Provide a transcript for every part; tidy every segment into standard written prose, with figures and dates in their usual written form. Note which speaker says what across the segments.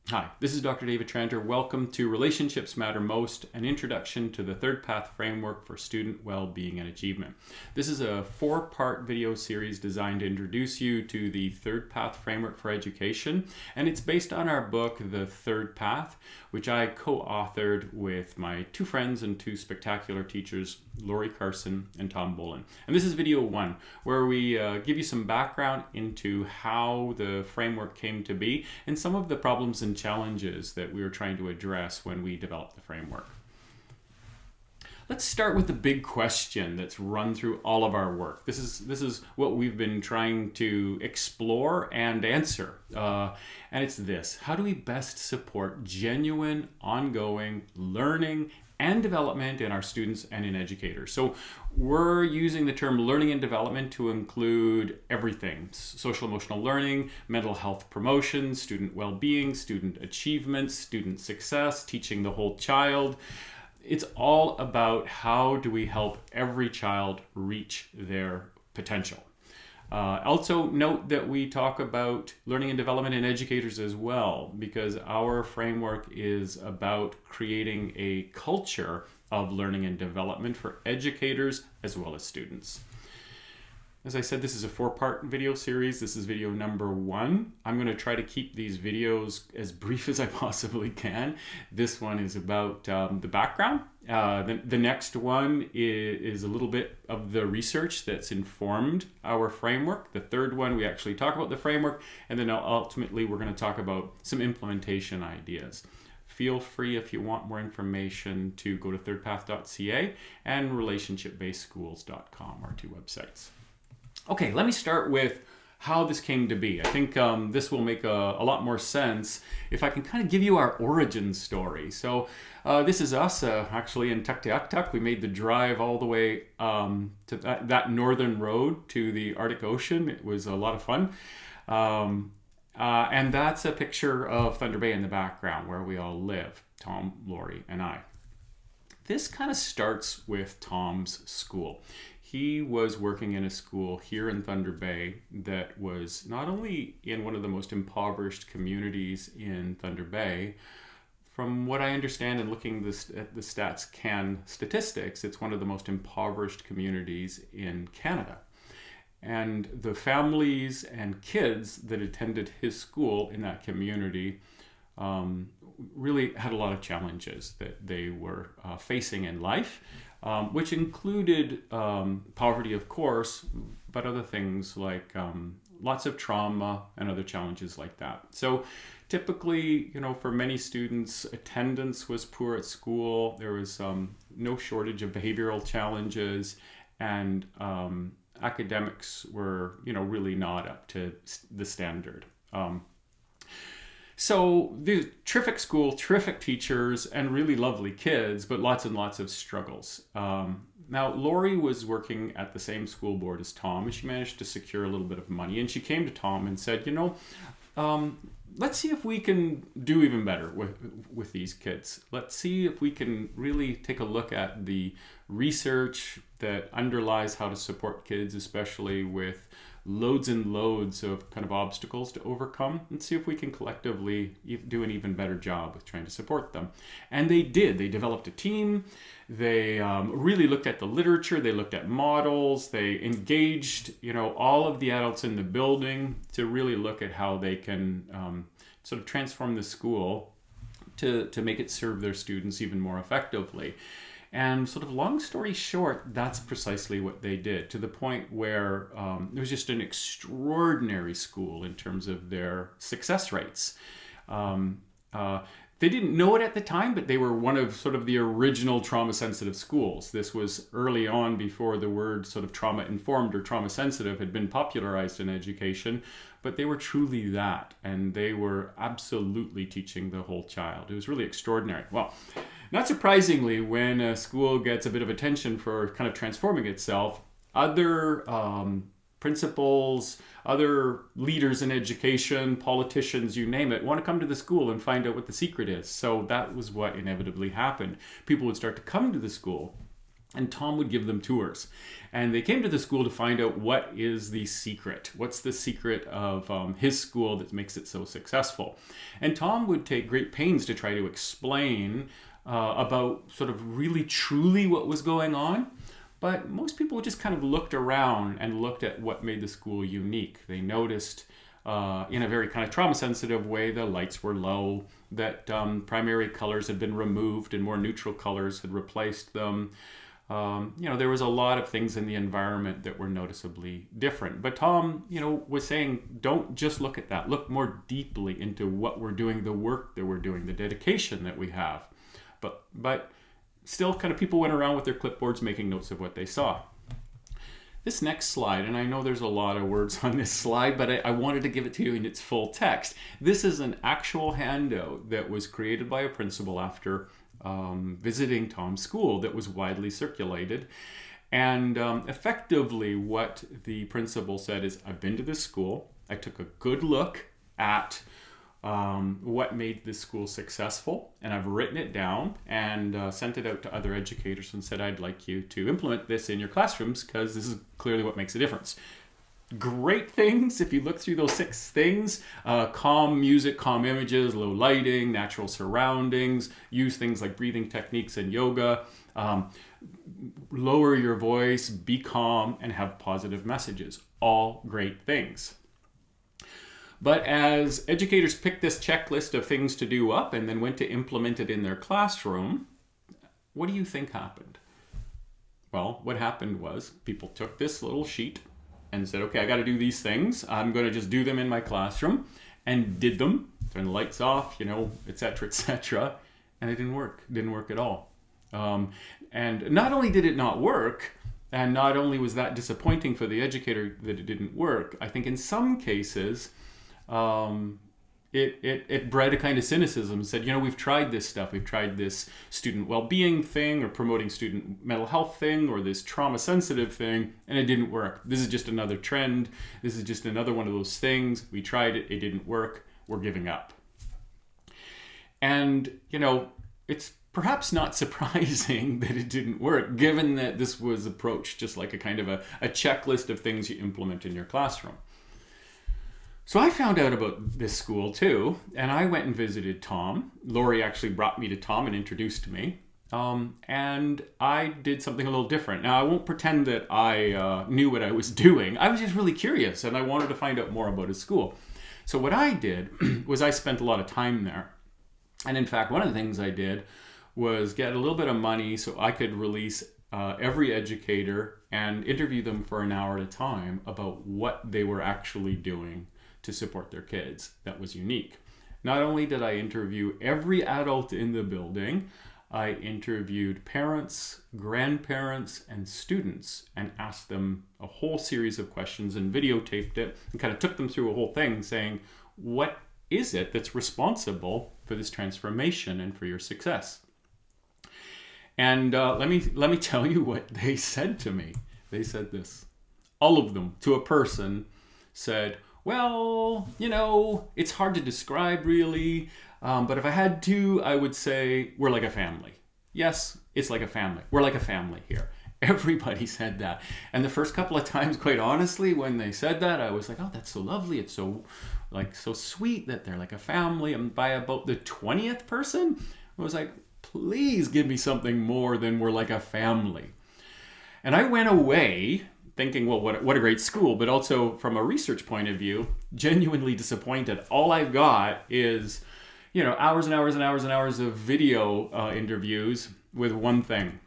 Speaker 1: Hi, this is Dr. David Tranter. Welcome to Relationships Matter Most, an introduction to the third path framework for student well-being and achievement. This is a 4-part video series designed to introduce you to the third path framework for education, and it's based on our book, The Third Path, which I co-authored with my 2 friends and 2 spectacular teachers, Lori Carson and Tom Bolin. And this is video 1, where we give you some background into how the framework came to be and some of the problems and challenges that we were trying to address when we developed the framework. Let's start with the big question that's run through all of our work. This is what we've been trying to explore and answer. And it's this: how do we best support genuine, ongoing learning and development in our students and in educators? So we're using the term learning and development to include everything: social emotional learning, mental health promotion, student well-being, student achievement, student success, teaching the whole child. It's all about how do we help every child reach their potential. Also note that we talk about learning and development in educators as well, because our framework is about creating a culture of learning and development for educators as well as students. As I said, this is a 4-part video series. This is video number 1. I'm going to try to keep these videos as brief as I possibly can. This one is about the background. The next one is a little bit of the research that's informed our framework. The third one, we actually talk about the framework. And then ultimately, we're going to talk about some implementation ideas. Feel free, if you want more information, to go to thirdpath.ca and relationshipbasedschools.com, our 2 websites. Okay, let me start with how this came to be. I think this will make a lot more sense if I can kind of give you our origin story. So this is us actually in Tuktoyaktuk. We made the drive all the way to that northern road to the Arctic Ocean. It was a lot of fun. And that's a picture of Thunder Bay in the background where we all live, Tom, Lori, and I. This kind of starts with Tom's school. He was working in a school here in Thunder Bay that was not only in one of the most impoverished communities in Thunder Bay. From what I understand and looking at the Stats Can statistics, it's one of the most impoverished communities in Canada. And the families and kids that attended his school in that community really had a lot of challenges that they were facing in life. Which included poverty, of course, but other things like lots of trauma and other challenges like that. So typically, for many students, attendance was poor at school. There was no shortage of behavioral challenges, and academics were, really not up to the standard. So the terrific school, terrific teachers, and really lovely kids, but lots and lots of struggles. Now, Lori was working at the same school board as Tom, and she managed to secure a little bit of money. And she came to Tom and said, let's see if we can do even better with these kids. Let's see if we can really take a look at the research that underlies how to support kids, especially with loads and loads of kind of obstacles to overcome, and see if we can collectively do an even better job with trying to support them. And they did. They developed a team. They really looked at the literature. They looked at models. They engaged, all of the adults in the building to really look at how they can sort of transform the school to make it serve their students even more effectively. And sort of long story short, that's precisely what they did, to the point where it was just an extraordinary school in terms of their success rates. They didn't know it at the time, but they were one of sort of the original trauma-sensitive schools. This was early on, before the word sort of trauma-informed or trauma-sensitive had been popularized in education, but they were truly that, and they were absolutely teaching the whole child. It was really extraordinary. Well, not surprisingly, when a school gets a bit of attention for kind of transforming itself, other principals, other leaders in education, politicians, you name it, want to come to the school and find out what the secret is. So that was what inevitably happened. People would start to come to the school And Tom would give them tours. And they came to the school to find out what is the secret. What's the secret of his school that makes it so successful? And Tom would take great pains to try to explain about sort of really truly what was going on. But most people just kind of looked around and looked at what made the school unique. They noticed in a very kind of trauma-sensitive way, the lights were low, that primary colors had been removed and more neutral colors had replaced them. There was a lot of things in the environment that were noticeably different. But Tom, was saying, don't just look at that. Look more deeply into what we're doing, the work that we're doing, the dedication that we have. But still, kind of people went around with their clipboards making notes of what they saw. This next slide, and I know there's a lot of words on this slide, but I wanted to give it to you in its full text. This is an actual handout that was created by a principal after visiting Tom's school that was widely circulated. And effectively what the principal said is, I've been to this school. I took a good look at what made this school successful, and I've written it down and sent it out to other educators and said, I'd like you to implement this in your classrooms because this is clearly what makes a difference. Great things, if you look through those 6 things, calm music, calm images, low lighting, natural surroundings, use things like breathing techniques and yoga, lower your voice, be calm, and have positive messages. All great things. But as educators picked this checklist of things to do up and then went to implement it in their classroom, what do you think happened? Well, what happened was people took this little sheet and said, okay, I got to do these things. I'm going to just do them in my classroom, and did them, turn the lights off, et cetera, and it didn't work. It didn't work at all. And not only did it not work, and not only was that disappointing for the educator that it didn't work, I think in some cases, it bred a kind of cynicism and said, we've tried this stuff. We've tried this student well-being thing or promoting student mental health thing or this trauma-sensitive thing, and it didn't work. This is just another trend. This is just another one of those things. We tried it. It didn't work. We're giving up. And, it's perhaps not surprising that it didn't work, given that this was approached just like a kind of a checklist of things you implement in your classroom. So I found out about this school too, and I went and visited Tom. Lori actually brought me to Tom and introduced me. And I did something a little different. Now, I won't pretend that I knew what I was doing. I was just really curious, and I wanted to find out more about his school. So what I did was I spent a lot of time there. And in fact, one of the things I did was get a little bit of money so I could release every educator and interview them for an hour at a time about what they were actually doing to support their kids. That was unique. Not only did I interview every adult in the building, I interviewed parents, grandparents, and students and asked them a whole series of questions and videotaped it and kind of took them through a whole thing saying, what is it that's responsible for this transformation and for your success? And let me tell you what they said to me. They said this. All of them, to a person, said, well, it's hard to describe really, but if I had to, I would say we're like a family. Yes, it's like a family. We're like a family here. Everybody said that. And the first couple of times, quite honestly, when they said that, I was like, oh, that's so lovely. It's so sweet that they're like a family. And by about the 20th person, I was like, please give me something more than we're like a family. And I went away thinking, well, what a great school, but also from a research point of view, genuinely disappointed. All I've got is, hours and hours and hours and hours of video interviews with one thing.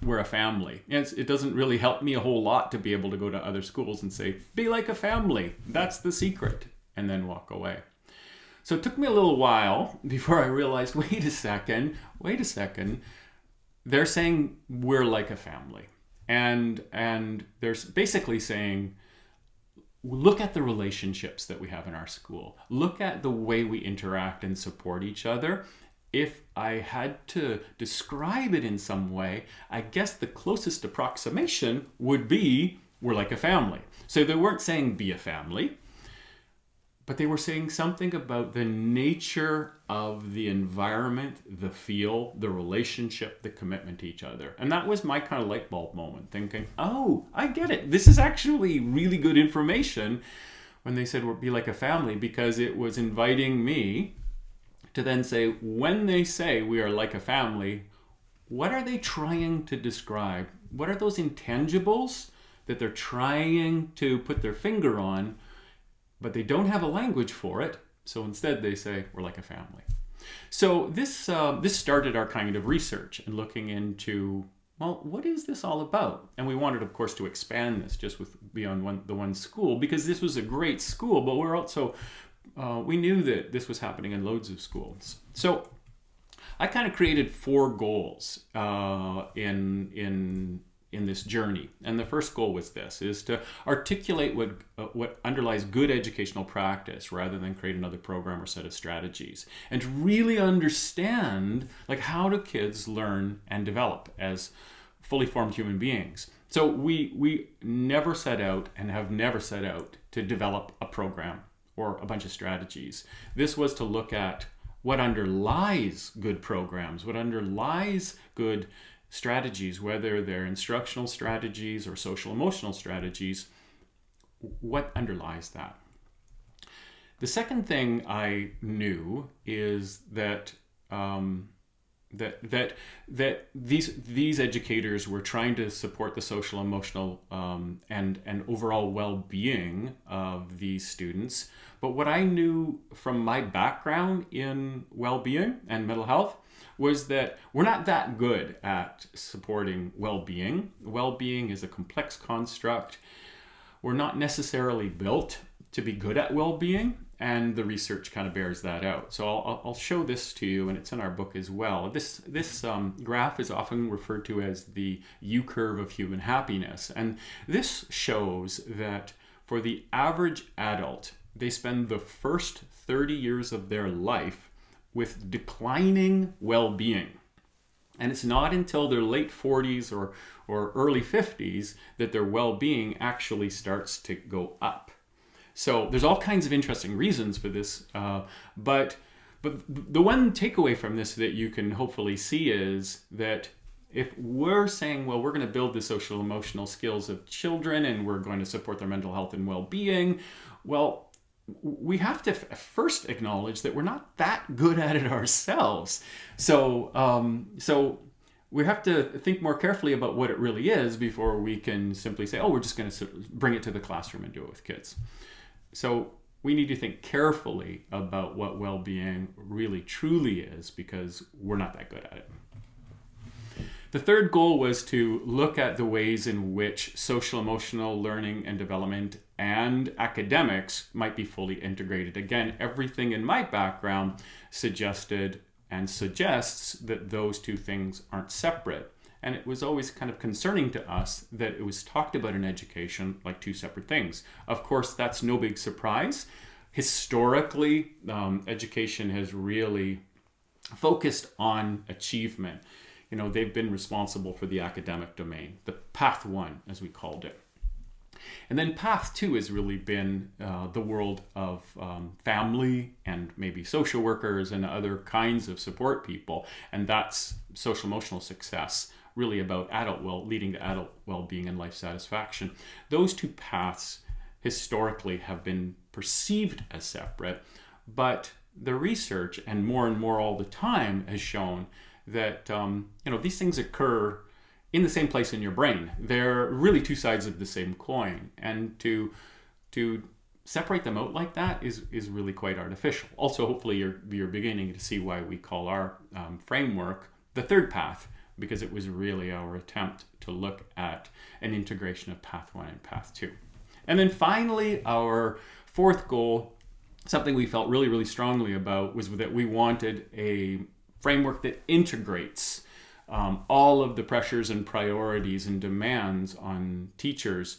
Speaker 1: We're a family. And it doesn't really help me a whole lot to be able to go to other schools and say, be like a family. That's the secret. And then walk away. So it took me a little while before I realized, wait a second. They're saying we're like a family. And they're basically saying, look at the relationships that we have in our school. Look at the way we interact and support each other. If I had to describe it in some way, I guess the closest approximation would be we're like a family. So they weren't saying be a family, but they were saying something about the nature of the environment, the feel, the relationship, the commitment to each other. And that was my kind of light bulb moment, thinking, oh, I get it. This is actually really good information when they said we'll be like a family, because it was inviting me to then say, when they say we are like a family, what are they trying to describe? What are those intangibles that they're trying to put their finger on, but they don't have a language for it? So instead they say, we're like a family. So this started our kind of research and looking into, well, what is this all about? And we wanted, of course, to expand this just beyond the one school, because this was a great school, but we're also, we knew that this was happening in loads of schools. So I kind of created 4 goals in this journey. And the first goal was this, is to articulate what underlies good educational practice rather than create another program or set of strategies. And to really understand, like, how do kids learn and develop as fully formed human beings? So we never set out and have never set out to develop a program or a bunch of strategies. This was to look at what underlies good programs, what underlies good strategies, whether they're instructional strategies or social emotional strategies, what underlies that? The second thing I knew is that these educators were trying to support the social emotional and overall well-being of these students. But what I knew from my background in well-being and mental health was that we're not that good at supporting well-being. Well-being is a complex construct. We're not necessarily built to be good at well-being, and the research kind of bears that out. So I'll show this to you, and it's in our book as well. This graph is often referred to as the U-curve of human happiness, and this shows that for the average adult, they spend the first 30 years of their life with declining well-being. And it's not until their late 40s or early 50s that their well-being actually starts to go up. So there's all kinds of interesting reasons for this, but the one takeaway from this that you can hopefully see is that if we're saying, well, we're going to build the social emotional skills of children and we're going to support their mental health and well-being, well, we have to first acknowledge that we're not that good at it ourselves. So we have to think more carefully about what it really is before we can simply say, oh, we're just going to bring it to the classroom and do it with kids. So we need to think carefully about what well-being really truly is, because we're not that good at it. The third goal was to look at the ways in which social emotional learning and development and academics might be fully integrated. Again, everything in my background suggested and suggests that those two things aren't separate. And it was always kind of concerning to us that it was talked about in education like two separate things. Of course, that's no big surprise. Historically, education has really focused on achievement. You know, they've been responsible for the academic domain, the path 1, as we called it. And then path 2 has really been the world of family and maybe social workers and other kinds of support people. And that's social emotional success, really about leading to adult well-being and life satisfaction. Those two paths historically have been perceived as separate, but the research, and more all the time, has shown that these things occur in the same place in your brain. They're really two sides of the same coin, and to separate them out like that is really quite artificial. Also, hopefully you're beginning to see why we call our framework the third path, because it was really our attempt to look at an integration of path 1 and path 2. And then finally, our fourth goal, something we felt really, really strongly about, was that we wanted a framework that integrates all of the pressures and priorities and demands on teachers.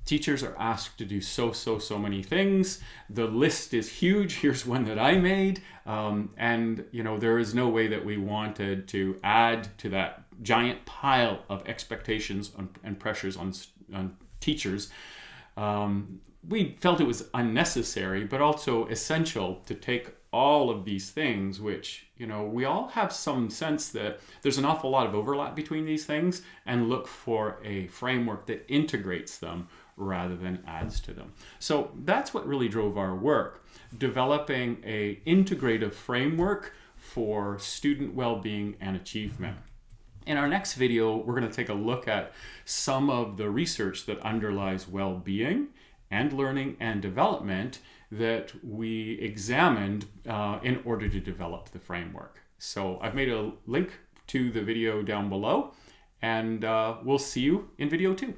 Speaker 1: Teachers are asked to do so many things. The list is huge. Here's one that I made. And there is no way that we wanted to add to that giant pile of expectations and pressures on teachers we felt it was unnecessary, but also essential to take all of these things, which, we all have some sense that there's an awful lot of overlap between these things, and look for a framework that integrates them rather than adds to them. So that's what really drove our work, developing an integrative framework for student well-being and achievement. In our next video, we're going to take a look at some of the research that underlies well-being and learning and development that we examined in order to develop the framework. So I've made a link to the video down below, and we'll see you in video 2.